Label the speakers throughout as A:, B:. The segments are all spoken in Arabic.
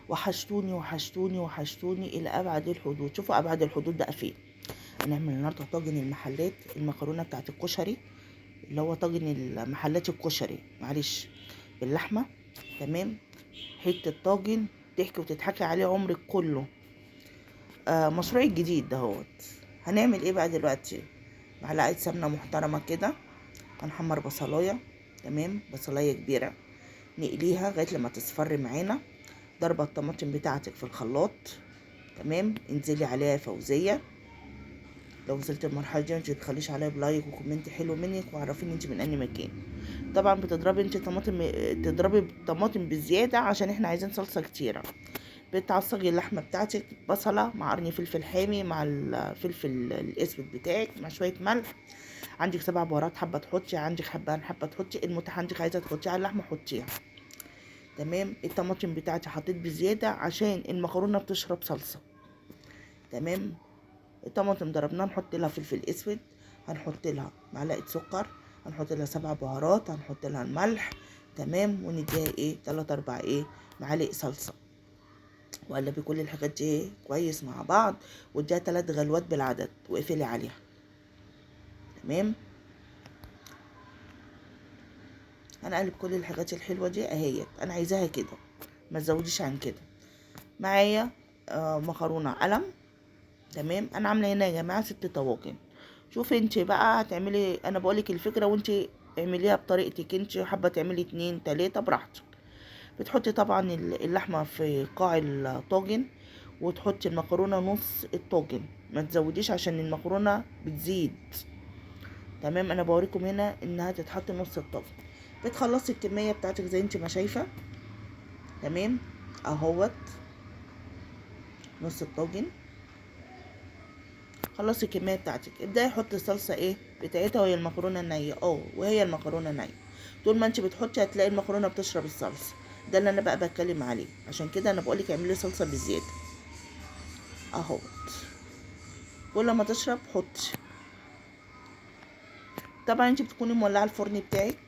A: وحشتوني وحشتوني وحشتوني الى ابعد الحدود. شوفوا ابعد الحدود بقى فين. هنعمل النهارده طاجن المحلات، المكرونه بتاعت الكشري، اللي هو طاجن المحلات الكشري، معلش، باللحمه. تمام. حته طاجن تحكي وتضحكي عليه عمرك كله. مشروعي الجديد دهوت. هنعمل ايه بقى دلوقتي؟ معلقه سمنه محترمه كده. هنحمر بصلايه. تمام، بصلايه كبيره، نقليها لغايه لما تصفر معانا. ضربه الطماطم بتاعتك في الخلاط. تمام، انزلي عليها فوزيه. لو وصلت المرحله دي متخليش تخليش عليا بلايك وكومنت حلو منك وعرفيني انت من انهي مكان. طبعا بتضربي انت طماطم، تضربي الطماطم بزياده عشان احنا عايزين صلصه كتيره. بتعصجي اللحمه بتاعتك، بصله مع قرن فلفل حامي مع الفلفل الاسود بتاعك مع شويه ملح. عندك 7 بهارات حابه تحطي، عندك حبان حابه تحطي، المتاح عندك عايزه تحطيها على اللحمه حطيها. تمام. الطماطم بتاعتي حطيت بزياده عشان المكرونه بتشرب صلصه. تمام. الطماطم ضربناها، نحط لها فلفل اسود، هنحط لها معلقه سكر، هنحط لها 7 بهارات، هنحط لها الملح. تمام. ونديها 3 4 معالق صلصه. وقلبي كل الحاجات دي كويس مع بعض، واديها 3 غلوات بالعدد واقفلي عليها. تمام. هنقلب كل الحاجات الحلوه دي اهيت، انا عايزاها كده، ما تزوديش عن كده. معايا مكرونه قلم. تمام. انا عامله هنا يا جماعه 6 طواجن. شوفي انت بقى هتعملي، انا بقولك الفكره وانت اعمليها بطريقتك، انت حابه تعملي 2 3 براحتك. بتحطي طبعا اللحمه في قاع الطاجن، وتحطي المكرونه نص الطاجن، ما تزوديش عشان المكرونه بتزيد. تمام. انا بوريكم هنا انها تتحط نص الطاجن. بتخلصي الكميه بتاعتك زي انت ما شايفه. تمام. اهوت نص الطاجن. خلصي الكميه بتاعتك، ابداي حطي الصلصه بتاعتها وهي المكرونه نيه. وهي المكرونه نيه، طول ما انت بتحطي هتلاقي المكرونه بتشرب الصلصه. ده اللي انا بقى بتكلم عليه، عشان كده انا بقولك اعملي صلصه بزياده. اهوت كل ما تشرب حطي. طبعا انت بتكوني مولعه الفرن بتاعك،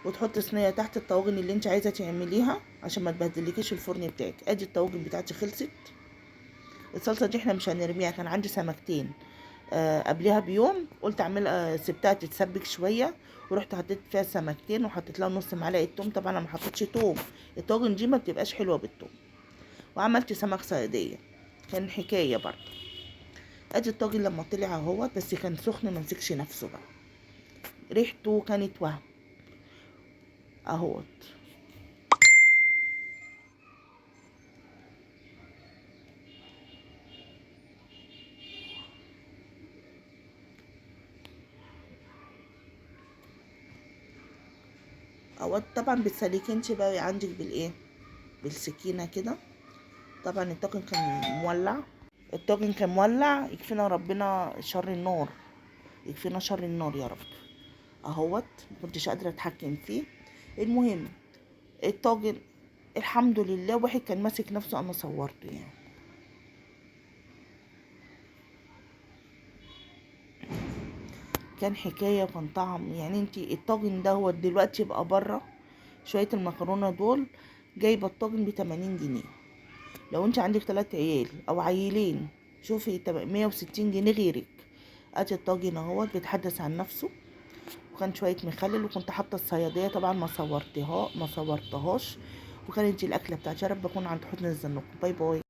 A: وتحطي صينيه تحت الطواجن اللي انت عايزه تعمليها عشان ما تبهدلكيش الفرن بتاعك. ادي الطواجن بتاعتي خلصت. الصلصه دي احنا مش هنرميها، كان عندي سمكتين قبلها بيوم، قلت اعمل سبتها تتسبك شويه، ورحت حطيت فيها سمكتين وحطيت لها نص معلقه توم. طبعا انا ما حطيتش توم، الطاجن دي ما بتبقاش حلوه بالتوم. وعملت سمك صياديه، كان حكايه برضه. ادي الطاجن لما طلع اهوت، بس كان سخن ما مسكش نفسه بقى، ريحته كانت وهم. اهوت اهوت. طبعا بتسلكي انت بقى عندك بالسكينه كده. طبعا الطاجن كان مولع، الطاجن كان مولع، يكفينا ربنا شر النار، يكفينا شر النار يا رب. اهوت مكنتش قادره اتحكم فيه. المهم الطاجن الحمد لله واحد كان ماسك نفسه، انا صورته يعني. كان حكايه، كان طعم يعني. انتي الطاجن دوت دلوقتي بقى بره، شويه المكرونه دول جايبه الطاجن ب80 جنيه. لو انت عندك 3 عيال او عيلين، شوفي 160 جنيه غيرك. ادي الطاجن اهوت بيتحدث عن نفسه. وكان شويه مخلل، وكنت حاطه الصياديه طبعا ما صورتهاش. وكانت دي الاكله بتاعتي. يا رب اكون عند حسن الظن. باي باي.